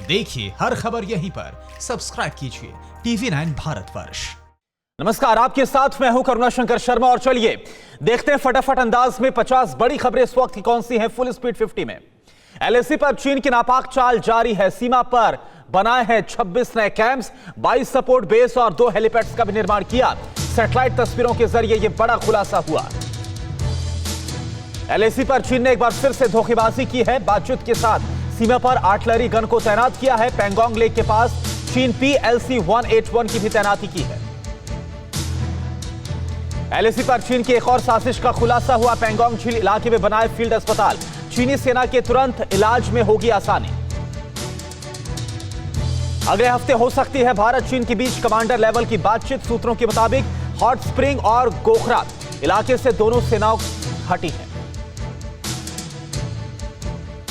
देखिए हर खबर यहीं पर, सब्सक्राइब कीजिए TV9 भारतवर्ष। नमस्कार, आपके साथ मैं हूं करुणा शंकर शर्मा और चलिए देखते हैं फटाफट अंदाज में 50 बड़ी खबरें इस वक्त की कौन सी हैं। फुल स्पीड 50 में LAC पर चीन की नापाक चाल जारी है। सीमा पर बनाए हैं 26 नए कैंप्स, 22 सपोर्ट बेस और 2 हेलीपैड्स का भी निर्माण किया। सैटेलाइट तस्वीरों के जरिए यह बड़ा खुलासा हुआ। LAC पर चीन ने एक बार फिर से धोखेबाजी की है। बातचीत के साथ सीमा पर आर्टिलरी गन को तैनात किया है। पेंगोंग लेक के पास चीन PLC-181 की भी तैनाती की है। LAC पर चीन की एक और साजिश का खुलासा हुआ। पेंगोंग झील इलाके में बनाए फील्ड अस्पताल, चीनी सेना के तुरंत इलाज में होगी आसानी। अगले हफ्ते हो सकती है भारत चीन के बीच कमांडर लेवल की बातचीत। सूत्रों के मुताबिक हॉट स्प्रिंग और गोखरा इलाके से दोनों सेनाओं हटी हैं।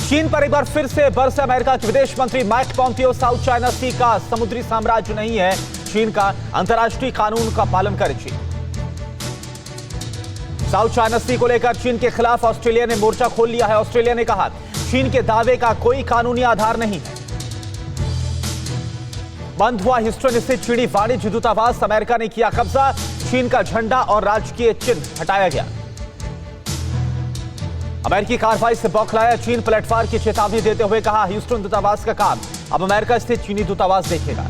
चीन पर एक बार फिर से बरसे अमेरिका के विदेश मंत्री माइक पॉम्पियो। साउथ चाइना सी का समुद्री साम्राज्य नहीं है चीन का, अंतर्राष्ट्रीय कानून का पालन करे चीन। साउथ चाइना सी को लेकर चीन के खिलाफ ऑस्ट्रेलिया ने मोर्चा खोल लिया है। ऑस्ट्रेलिया ने कहा चीन के दावे का कोई कानूनी आधार नहीं है। बंद हुआ ह्यूस्टन स्थित चीनी वाणिज्य दूतावास, अमेरिका ने किया कब्जा। चीन का झंडा और राजकीय चिन्ह हटाया गया। अमेरिकी कार्रवाई से बौखलाया चीन, पलटवार की चेतावनी देते हुए कहा ह्यूस्टन दूतावास का काम अब अमेरिका स्थित चीनी दूतावास देखेगा।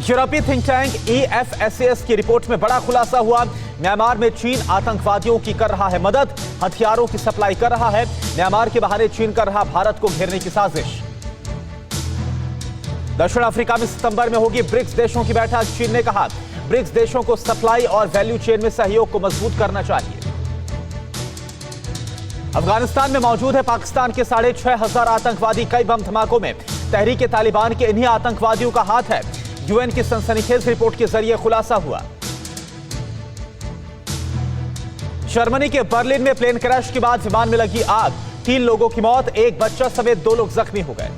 यूरोपीय थिंक टैंक EFSAS की रिपोर्ट में बड़ा खुलासा हुआ। म्यांमार में चीन आतंकवादियों की कर रहा है मदद, हथियारों की सप्लाई कर रहा है। म्यांमार के बहाने चीन कर रहा भारत को घेरने की साजिश। दक्षिण अफ्रीका में सितंबर में होगी ब्रिक्स देशों की बैठक। चीन ने कहा ब्रिक्स देशों को सप्लाई और वैल्यू चेन में सहयोग को मजबूत करना चाहिए। अफगानिस्तान में मौजूद है पाकिस्तान के 6,500 आतंकवादी। कई बम धमाकों में तहरीक तालिबान के इन्हीं आतंकवादियों का हाथ है। UN की सनसनीखेज रिपोर्ट के जरिए खुलासा हुआ। जर्मनी के बर्लिन में प्लेन क्रैश के बाद विमान में लगी आग, 3 लोगों की मौत, एक बच्चा समेत 2 लोग जख्मी हो गए।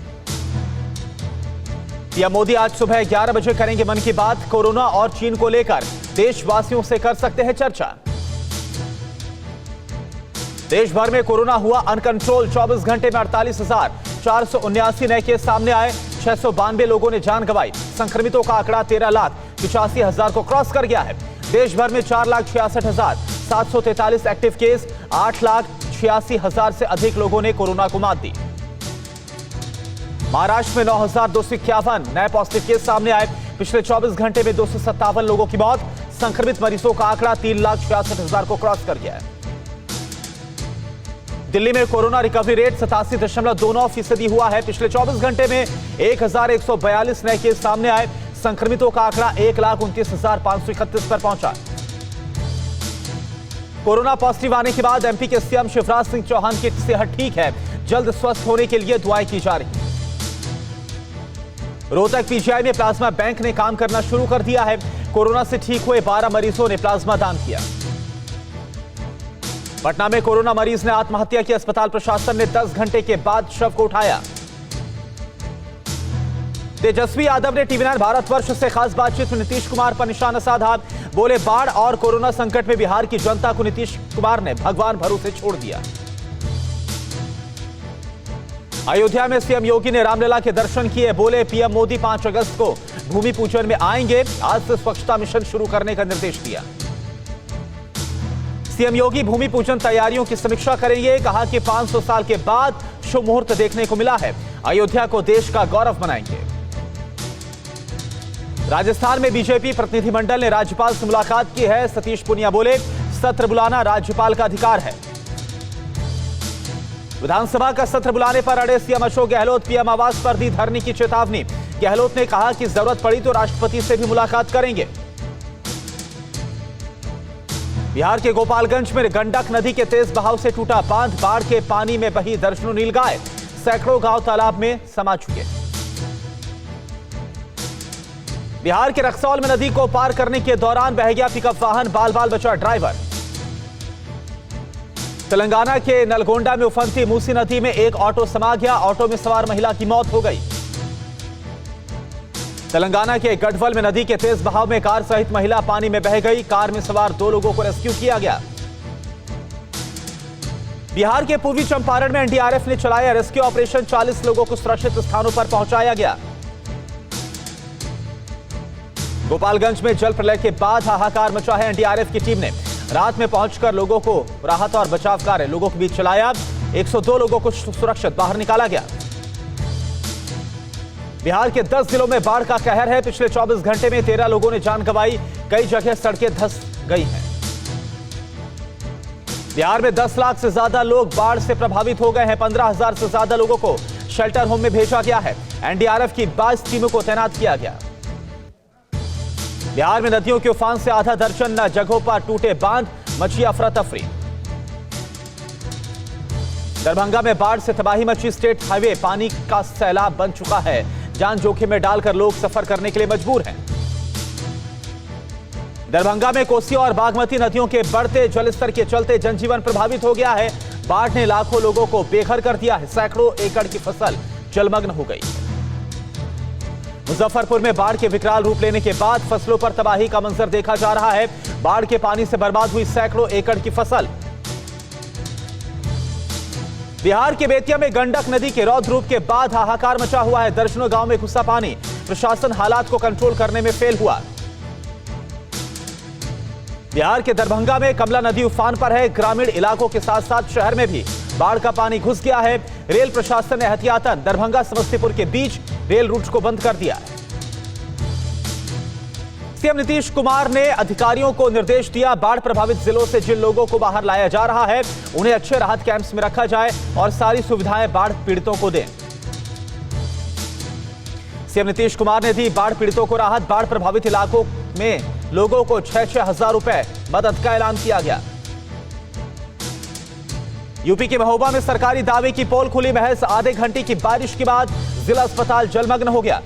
पीएम मोदी आज सुबह 11 बजे करेंगे मन की बात। कोरोना और चीन को लेकर देशवासियों से कर सकते हैं चर्चा। देश भर में कोरोना हुआ अनकंट्रोल, 24 घंटे में 48,479 नए केस सामने आए। 692 लोगों ने जान गंवाई। संक्रमितों का आंकड़ा 13,85,000 को क्रॉस कर गया है। देश भर में 4,66,743 एक्टिव केस, 8,86,000 से अधिक लोगों ने कोरोना को मात दी। महाराष्ट्र में 9,251 नए पॉजिटिव केस सामने आए। पिछले 24 घंटे में 257 लोगों की मौत। संक्रमित मरीजों का आंकड़ा 3,66,000 को क्रॉस कर गया है। दिल्ली में कोरोना रिकवरी रेट 87.29% हुआ है। पिछले 24 घंटे में 1,142 नए केस सामने आए। संक्रमितों का आंकड़ा 1,29,531 पर पहुंचा। कोरोना पॉजिटिव आने के बाद MP के CM शिवराज सिंह चौहान की सेहत ठीक है, जल्द स्वस्थ होने के लिए दुआएं की जा रही। रोहतक PGI में प्लाज्मा बैंक ने काम करना शुरू कर दिया है। कोरोना से ठीक हुए 12 मरीजों ने प्लाज्मा दान किया। पटना में कोरोना मरीज ने आत्महत्या की। अस्पताल प्रशासन ने 10 घंटे के बाद शव को उठाया। तेजस्वी यादव ने TV9 भारतवर्ष से खास बातचीत में नीतीश कुमार पर निशाना साधा। बोले बाढ़ और कोरोना संकट में बिहार की जनता को नीतीश कुमार ने भगवान भरोसे छोड़ दिया। अयोध्या में CM योगी ने रामलला के दर्शन किए। बोले PM मोदी 5 अगस्त को भूमि पूजन में आएंगे। आज से स्वच्छता मिशन शुरू करने का निर्देश दिया। CM योगी भूमि पूजन तैयारियों की समीक्षा करेंगे। कहा कि 500 साल के बाद शुभ मुहूर्त देखने को मिला है। अयोध्या को देश का गौरव बनाएंगे। राजस्थान में बीजेपी प्रतिनिधिमंडल ने राज्यपाल से मुलाकात की है। सतीश पुनिया बोले सत्र बुलाना राज्यपाल का अधिकार है। विधानसभा का सत्र बुलाने पर अड़े CM अशोक गहलोत। PM आवास पर दी धरने की चेतावनी। गहलोत ने कहा कि जरूरत पड़ी तो राष्ट्रपति से भी मुलाकात करेंगे। बिहार के गोपालगंज में गंडक नदी के तेज बहाव से टूटा बांध, बाढ़ के पानी में बही दर्जनों नीलगाय। सैकड़ों गांव तालाब में समा चुके। बिहार के रक्सौल में नदी को पार करने के दौरान बह गया पिकअप वाहन, बाल बाल बचा ड्राइवर। तेलंगाना के नलगोंडा में उफनती मूसी नदी में एक ऑटो समा गया। ऑटो में सवार महिला की मौत हो गई। तेलंगाना के गढ़वाल में नदी के तेज बहाव में कार सहित महिला पानी में बह गई। कार में सवार 2 लोगों को रेस्क्यू किया गया। बिहार के पूर्वी चंपारण में एनडीआरएफ ने चलाया रेस्क्यू ऑपरेशन। 40 लोगों को सुरक्षित स्थानों पर पहुंचाया गया। गोपालगंज में जल प्रलय के बाद हाहाकार मचा है। एनडीआरएफ की टीम ने रात में पहुंचकर लोगों को राहत और बचाव कार्य लोगों के बीच चलाया। 102 लोगों को सुरक्षित बाहर निकाला गया। बिहार के 10 जिलों में बाढ़ का कहर है। पिछले 24 घंटे में 13 लोगों ने जान गंवाई। कई जगह सड़कें धंस गई हैं। बिहार में 10 लाख से ज्यादा लोग बाढ़ से प्रभावित हो गए हैं। 15,000 से ज्यादा लोगों को शेल्टर होम में भेजा गया है। एनडीआरएफ की 22 टीमों को तैनात किया गया। बिहार में नदियों के उफान से आधा दर्जन जगहों पर टूटे बांध, मची अफरा तफरी। दरभंगा में बाढ़ से तबाही मची। स्टेट हाईवे पानी का सैलाब बन चुका है। जान जोखिम में डालकर लोग सफर करने के लिए मजबूर हैं। दरभंगा में कोसी और बागमती नदियों के बढ़ते जलस्तर के चलते जनजीवन प्रभावित हो गया है। बाढ़ ने लाखों लोगों को बेघर कर दिया है। सैकड़ों एकड़ की फसल जलमग्न हो गई। मुजफ्फरपुर में बाढ़ के विकराल रूप लेने के बाद फसलों पर तबाही का मंजर देखा जा रहा है। बाढ़ के पानी से बर्बाद हुई सैकड़ों एकड़ की फसल। बिहार के बेतिया में गंडक नदी के रौद्र रूप के बाद हाहाकार मचा हुआ है। दर्जनों गांव में घुसा पानी। प्रशासन हालात को कंट्रोल करने में फेल हुआ। बिहार के दरभंगा में कमला नदी उफान पर है। ग्रामीण इलाकों के साथ साथ शहर में भी बाढ़ का पानी घुस गया है। रेल प्रशासन ने एहतियातन दरभंगा समस्तीपुर के बीच रेल रूट को बंद कर दिया है। सीएम नीतीश कुमार ने अधिकारियों को निर्देश दिया, बाढ़ प्रभावित जिलों से जिन लोगों को बाहर लाया जा रहा है उन्हें अच्छे राहत कैंप्स में रखा जाए और सारी सुविधाएं बाढ़ पीड़ितों को दें। सीएम नीतीश कुमार ने दी बाढ़ पीड़ितों को राहत। बाढ़ प्रभावित इलाकों में लोगों को 6-6 हजार रुपए मदद का ऐलान किया गया। यूपी के महोबा में सरकारी दावे की पोल खुली। महज आधे घंटे की बारिश के बाद जिला अस्पताल जलमग्न हो गया।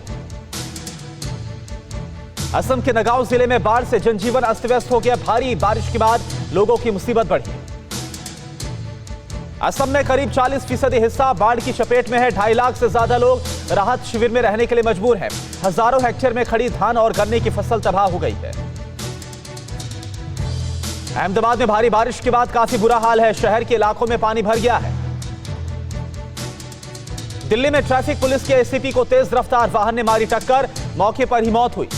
असम के नगांव जिले में बाढ़ से जनजीवन अस्त व्यस्त हो गया। भारी बारिश के बाद लोगों की मुसीबत बढ़ी। असम में करीब 40% हिस्सा बाढ़ की चपेट में है। 2.5 लाख से ज्यादा लोग राहत शिविर में रहने के लिए मजबूर हैं। हजारों हेक्टेयर में खड़ी धान और गन्ने की फसल तबाह हो गई है। अहमदाबाद में भारी बारिश के बाद काफी बुरा हाल है। शहर के इलाकों में पानी भर गया है। दिल्ली में ट्रैफिक पुलिस के एसीपी को तेज रफ्तार वाहन ने मारी टक्कर। मौके पर ही मौत हुई।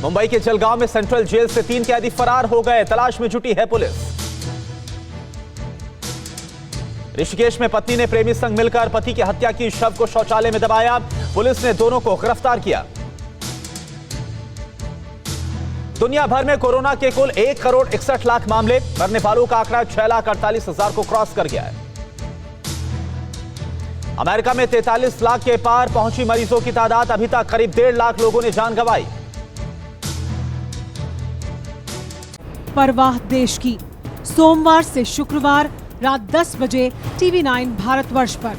मुंबई के जलगांव में सेंट्रल जेल से 3 कैदी फरार हो गए। तलाश में जुटी है पुलिस। ऋषिकेश में पत्नी ने प्रेमी संग मिलकर पति की हत्या की। शव को शौचालय में दबाया। पुलिस ने दोनों को गिरफ्तार किया। दुनिया भर में कोरोना के कुल 1 करोड़ 61 लाख मामले। मरने वालों का आंकड़ा 6,48,000 को क्रॉस कर गया है। अमेरिका में 43 लाख के पार पहुंची मरीजों की तादाद। अभी तक करीब 1.5 लाख लोगों ने जान गंवाई। परवाह देश की, सोमवार से शुक्रवार रात 10 बजे TV9 भारतवर्ष पर।